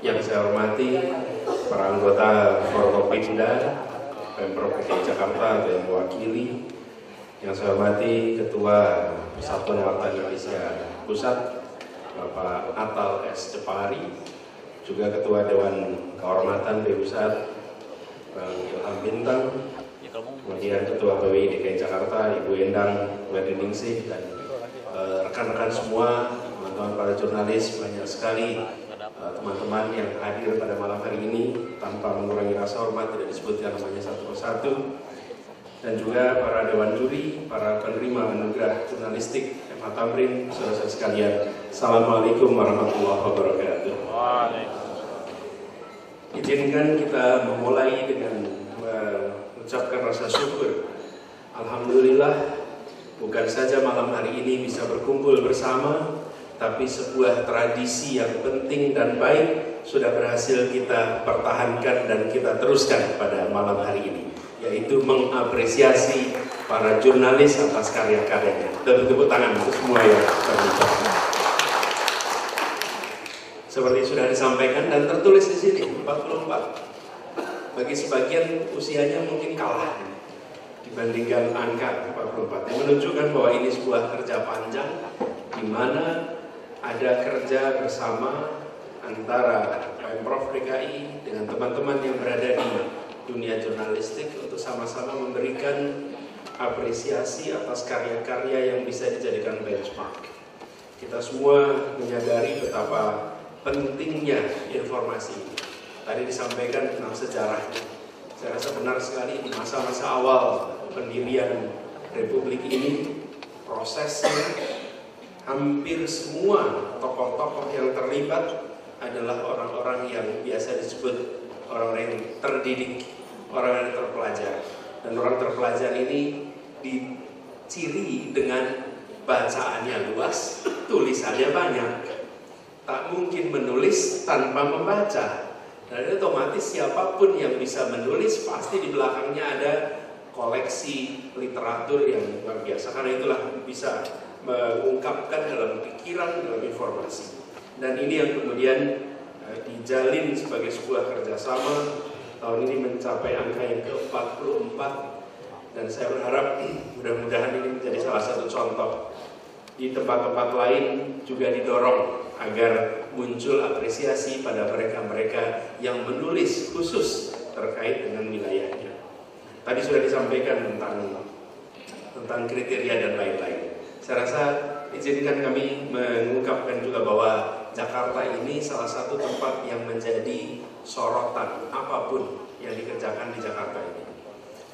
Yang saya hormati para anggota Forkopimda, Pemprov DKI Jakarta yang mewakili, yang saya hormati Ketua Persatuan Warta Indonesia Pusat, Bapak Atal S. Cepari, juga Ketua Dewan Kehormatan BUSAT, Bang Ilham Bintang, kemudian Ketua PWI DKI Jakarta, Ibu Endang Wediningsih, dan rekan-rekan semua, teman-teman para jurnalis, banyak sekali teman-teman yang hadir pada malam hari ini. Tanpa mengurangi rasa hormat, tidak disebutkan namanya satu persatu, dan juga para dewan juri, para penerima anugerah jurnalistik MH Tamrin, saudara-saudara sekalian, Assalamualaikum warahmatullahi wabarakatuh. Izinkan kita memulai dengan mengucapkan rasa syukur. Alhamdulillah, bukan saja malam hari ini bisa berkumpul bersama, tapi sebuah tradisi yang penting dan baik sudah berhasil kita pertahankan dan kita teruskan pada malam hari ini, yaitu mengapresiasi para jurnalis atas karya-karyanya. Dan tepuk tangan untuk semua yang terlibat. Seperti sudah disampaikan dan tertulis di sini 44. Bagi sebagian usianya mungkin kalah dibandingkan angka 44, yang menunjukkan bahwa ini sebuah kerja panjang di mana ada kerja bersama antara Pemprov DKI dengan teman-teman yang berada di dunia jurnalistik untuk sama-sama memberikan apresiasi atas karya-karya yang bisa dijadikan benchmark. Kita semua menyadari betapa pentingnya informasi. Tadi disampaikan tentang sejarahnya. Saya rasa benar sekali di masa-masa awal pendirian Republik ini, prosesnya hampir semua tokoh-tokoh yang terlibat adalah orang-orang yang biasa disebut orang-orang yang terdidik, orang yang terpelajar. Dan orang terpelajar ini diciri dengan bacaannya luas, tulisannya banyak. Tak mungkin menulis tanpa membaca. Dan otomatis siapapun yang bisa menulis pasti di belakangnya ada koleksi literatur yang luar biasa. Karena itulah bisa mengungkapkan dalam pikiran, dalam informasi. Dan ini yang kemudian dijalin sebagai sebuah kerjasama. Tahun ini mencapai angka yang ke-44, dan saya berharap mudah-mudahan ini menjadi salah satu contoh. Di tempat-tempat lain juga didorong agar muncul apresiasi pada mereka-mereka yang menulis khusus terkait dengan wilayahnya. Tadi sudah disampaikan tentang kriteria dan lain-lain. Saya rasa izinkan kami mengungkapkan juga bahwa Jakarta ini salah satu tempat yang menjadi sorotan apapun yang dikerjakan di Jakarta ini.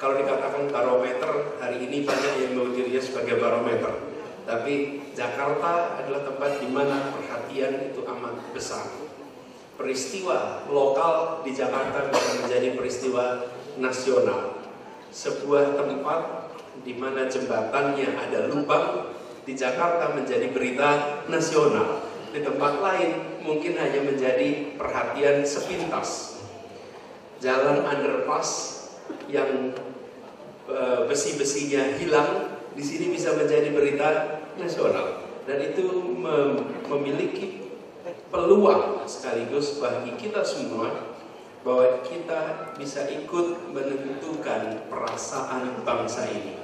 Kalau dikatakan barometer, hari ini banyak yang mengutipnya sebagai barometer. Tapi Jakarta adalah tempat di mana perhatian itu amat besar. Peristiwa lokal di Jakarta bisa menjadi peristiwa nasional. Sebuah tempat di mana jembatannya ada lubang di Jakarta menjadi berita nasional. Di tempat lain mungkin hanya menjadi perhatian sepintas. Jalan underpass yang besi-besinya hilang di sini bisa menjadi berita nasional, dan itu memiliki peluang sekaligus bagi kita semua bahwa kita bisa ikut menentukan perasaan bangsa ini.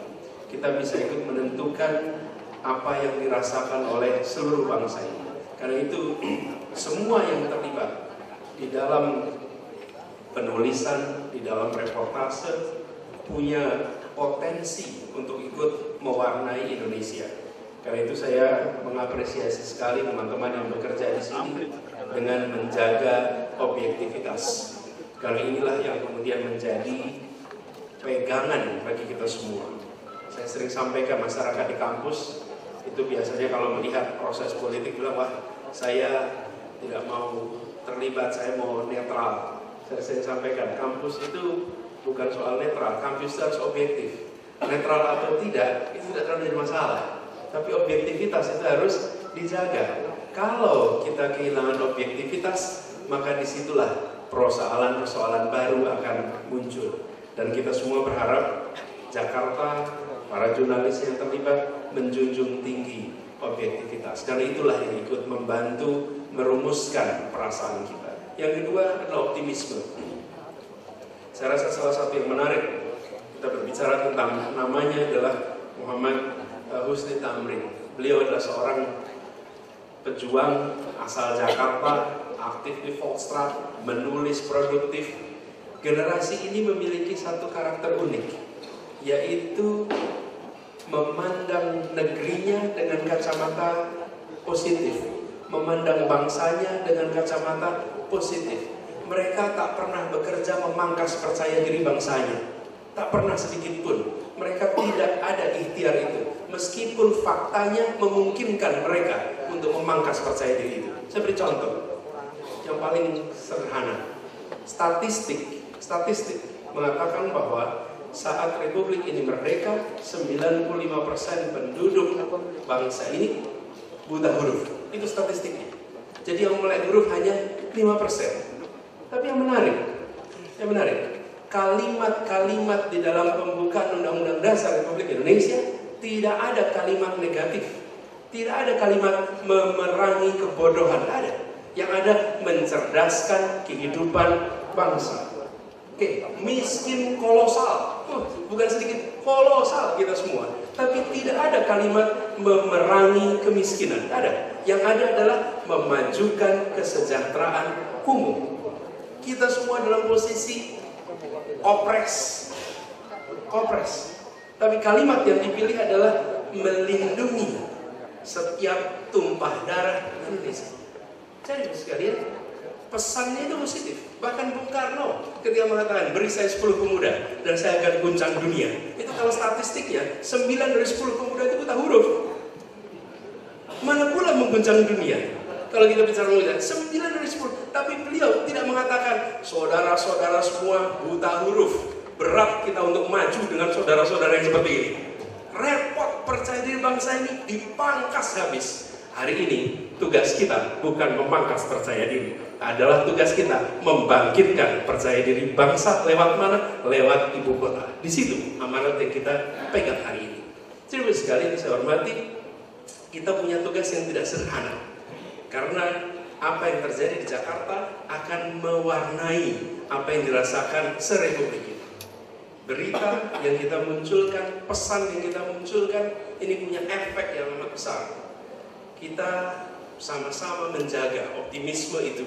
Kita bisa ikut menentukan apa yang dirasakan oleh seluruh bangsa ini. Karena itu semua yang terlibat di dalam penulisan, di dalam reportase punya potensi untuk ikut mewarnai Indonesia. Karena itu saya mengapresiasi sekali teman-teman yang bekerja di sini dengan menjaga objektivitas. Kalau inilah yang kemudian menjadi pegangan bagi kita semua. Saya sering sampaikan masyarakat di kampus itu biasanya kalau melihat proses politik bilang, wah saya tidak mau terlibat, saya mau netral. Saya sering sampaikan, kampus itu bukan soal netral, kampus itu harus objektif. Netral atau tidak, itu tidak terlalu jadi masalah. Tapi objektivitas itu harus dijaga. Kalau kita kehilangan objektivitas, maka disitulah persoalan-persoalan baru akan muncul. Dan kita semua berharap Jakarta, para jurnalis yang terlibat menjunjung tinggi objektivitas. Karena itulah yang ikut membantu merumuskan perasaan kita. Yang kedua adalah optimisme. Saya rasa salah satu yang menarik, kita berbicara tentang namanya adalah Muhammad Husni Tamrin. Beliau adalah seorang pejuang asal Jakarta, aktif di Volksstraat, menulis produktif. Generasi ini memiliki satu karakter unik, yaitu memandang negerinya dengan kacamata positif, memandang bangsanya dengan kacamata positif. Mereka tak pernah bekerja memangkas percaya diri bangsanya, tak pernah sedikit pun. Mereka tidak ada ikhtiar itu, meskipun faktanya memungkinkan mereka untuk memangkas percaya diri itu. Saya beri contoh yang paling sederhana. Statistik mengatakan bahwa saat Republik ini merdeka, 95% penduduk bangsa ini buta huruf. Itu statistiknya. Jadi yang melek huruf hanya 5%. Tapi yang menarik, kalimat-kalimat di dalam pembukaan Undang-Undang Dasar Republik Indonesia tidak ada kalimat negatif, tidak ada kalimat memerangi kebodohan, tidak ada. Yang ada mencerdaskan kehidupan bangsa. Oke, miskin kolosal, bukan sedikit, kolosal kita semua. Tapi tidak ada kalimat memerangi kemiskinan, tidak ada. Yang ada adalah memajukan kesejahteraan umum. Kita semua dalam posisi opres. Tapi kalimat yang dipilih adalah melindungi setiap tumpah darah Indonesia. Jadi sekalian, pesannya itu positif. Bahkan Bung Karno ketika mengatakan beri saya 10 pemuda dan saya akan guncang dunia. Itu kalau statistiknya 9 dari 10 pemuda itu buta huruf. Mana pula mengguncang dunia? Kalau kita bicara pemuda, 9 dari 10. Tapi beliau tidak mengatakan saudara-saudara semua buta huruf. Berat kita untuk maju dengan saudara-saudara yang seperti ini. Repot percaya diri bangsa ini dipangkas habis. Hari ini tugas kita bukan memangkas percaya diri, adalah tugas kita membangkitkan percaya diri bangsa lewat mana? Lewat ibu kota. Di situ amanat yang kita pegang hari ini. Jadi sekali ini saya hormati, kita punya tugas yang tidak sederhana. Karena apa yang terjadi di Jakarta akan mewarnai apa yang dirasakan serepublik ini. Berita yang kita munculkan, pesan yang kita munculkan, ini punya efek yang amat besar. Kita sama-sama menjaga optimisme itu.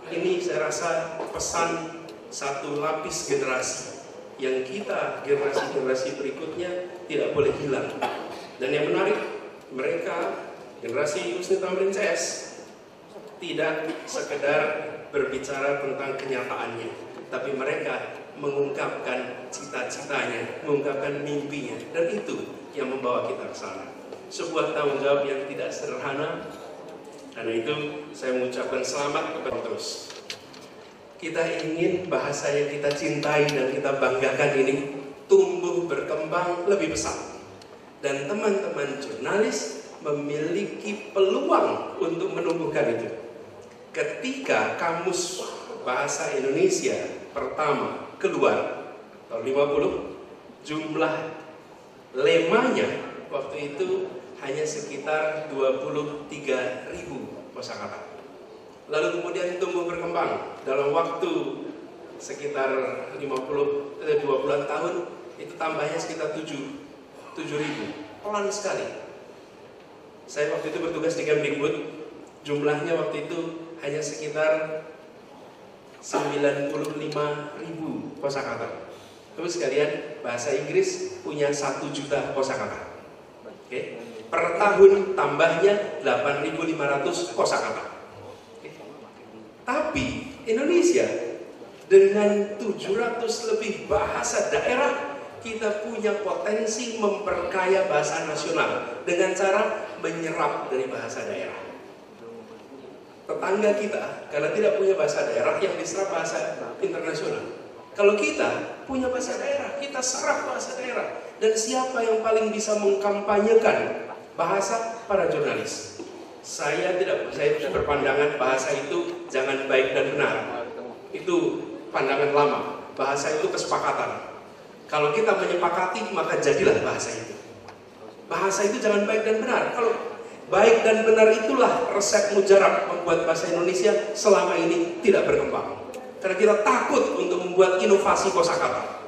Ini saya rasa pesan satu lapis generasi yang kita, generasi-generasi berikutnya tidak boleh hilang. Dan yang menarik, mereka generasi Husni Tamrin CS tidak sekedar berbicara tentang kenyataannya, tapi mereka mengungkapkan cita-citanya, mengungkapkan mimpinya, dan itu yang membawa kita ke sana. Sebuah tanggung jawab yang tidak sederhana. Karena itu saya mengucapkan selamat kepada terus. Kita ingin bahasa yang kita cintai dan kita banggakan ini tumbuh berkembang lebih besar. Dan teman-teman jurnalis memiliki peluang untuk menumbuhkan itu. Ketika Kamus Bahasa Indonesia pertama keluar tahun 50, jumlah lemanya waktu itu hanya sekitar 23.000 kosakata. Lalu kemudian tumbuh berkembang dalam waktu sekitar 20-an tahun, itu tambahnya sekitar 7.000. Pelan sekali. Saya waktu itu bertugas di Kemdikbud, jumlahnya waktu itu hanya sekitar 95.000 kosakata. Terus sekalian, bahasa Inggris punya 1 juta kosakata. Oke. Per tahun tambahnya 8.500 kosakata. Tapi Indonesia Dengan 700 lebih bahasa daerah, kita punya potensi memperkaya bahasa nasional dengan cara menyerap dari bahasa daerah. Tetangga kita, karena tidak punya bahasa daerah, yang diserap bahasa internasional. Kalau kita punya bahasa daerah, kita serap bahasa daerah. Dan siapa yang paling bisa mengkampanyekan bahasa? Para jurnalis. Saya berpandangan bahasa itu jangan baik dan benar. Itu pandangan lama. Bahasa itu kesepakatan. Kalau kita menyepakati, maka jadilah bahasa itu. Bahasa itu jangan baik dan benar. Kalau baik dan benar itulah resep mujarab membuat bahasa Indonesia selama ini tidak berkembang. Karena kita takut untuk membuat inovasi kosakata.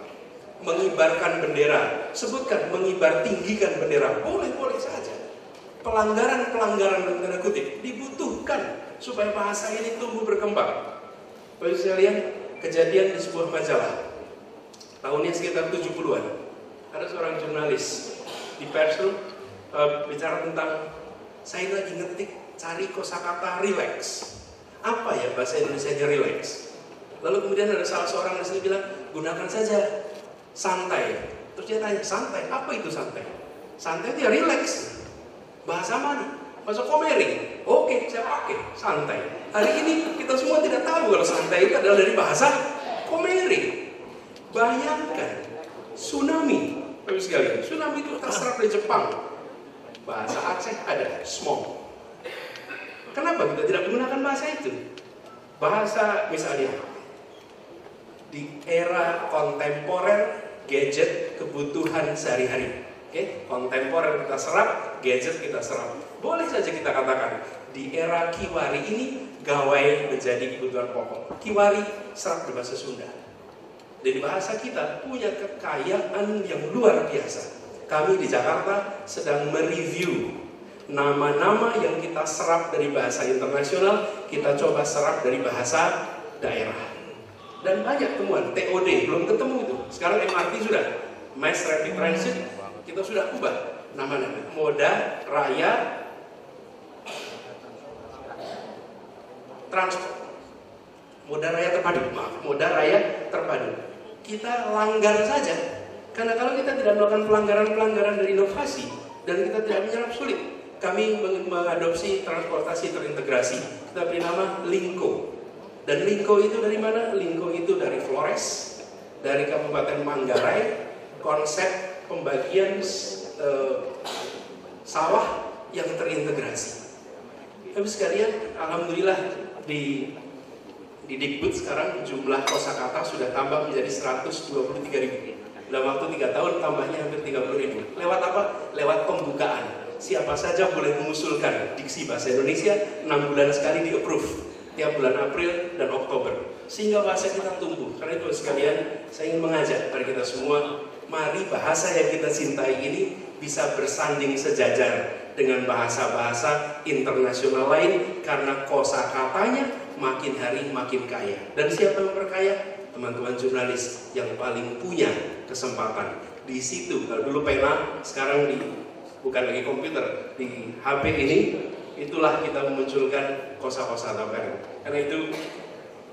Mengibarkan bendera, sebutkan mengibar tinggikan bendera, boleh-boleh saja. Pelanggaran-pelanggaran dalam tanda kutip dibutuhkan supaya bahasa ini tumbuh berkembang. Bapak sekalian, kejadian di sebuah majalah tahunnya sekitar 70-an. Ada seorang jurnalis di pers bicara tentang, saya lagi ngetik cari kosakata relax. Apa ya bahasa Indonesianya relax? Lalu kemudian ada salah seorang yang bilang, gunakan saja santai. Terus dia tanya, santai? Apa itu santai? Santai itu ya relax. Bahasa mana? Bahasa Komering. Oke, saya pakai santai. Hari ini kita semua tidak tahu kalau santai itu adalah dari bahasa Komering. Bayangkan tsunami, Bapak sekalian, tsunami itu terserap dari Jepang. Bahasa Aceh ada, smog. Kenapa kita tidak menggunakan bahasa itu? Bahasa misalnya di era kontemporer, gadget kebutuhan sehari-hari. Oke, kontemporer kita serap, gadget kita serap. Boleh saja kita katakan di era Kiwari ini gawai menjadi kebutuhan pokok. Kiwari serap di bahasa Sunda. Dari bahasa kita punya kekayaan yang luar biasa. Kami di Jakarta sedang mereview nama-nama yang kita serap dari bahasa internasional, kita coba serap dari bahasa daerah. Dan banyak temuan, TOD belum ketemu itu. Sekarang MRT sudah, Mass Rapid Transit, kita sudah ubah nama-nama. Moda Raya Transport, Moda Raya Terpadu, Moda Raya Terpadu. Kita langgar saja, karena kalau kita tidak melakukan pelanggaran-pelanggaran dari inovasi dan kita tidak menyerap, sulit. Kami mengadopsi transportasi terintegrasi, kita beri nama Lingko. Dan Lingko itu dari mana? Lingko itu dari Flores, dari Kabupaten Manggarai. Konsep pembagian sawah yang terintegrasi. Tapi sekalian, alhamdulillah di Dikbud sekarang jumlah kosakata sudah tambah menjadi 123.000. Dalam waktu 3 tahun tambahnya hampir 30.000. Lewat apa? Lewat pembukaan. Siapa saja boleh mengusulkan diksi bahasa Indonesia, 6 bulan sekali di-approve. Tiap bulan April dan Oktober. Sehingga bahasa kita tumbuh. Karena itu sekalian, saya ingin mengajak kepada kita semua, mari bahasa yang kita cintai ini bisa bersanding sejajar dengan bahasa-bahasa internasional lain, karena kosakatanya makin hari makin kaya. Dan siapa yang berkaya? Teman-teman jurnalis yang paling punya kesempatan. Di situ, kalau dulu pena, sekarang bukan lagi komputer, di HP ini, itulah kita memunculkan kosakata baru. Karena itu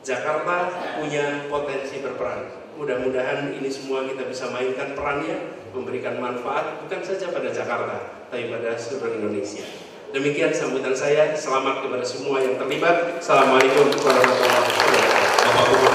Jakarta punya potensi berperan. Mudah-mudahan ini semua kita bisa mainkan perannya, memberikan manfaat bukan saja pada Jakarta, tapi pada seluruh Indonesia. Demikian sambutan saya. Selamat kepada semua yang terlibat. Assalamualaikum warahmatullahi wabarakatuh.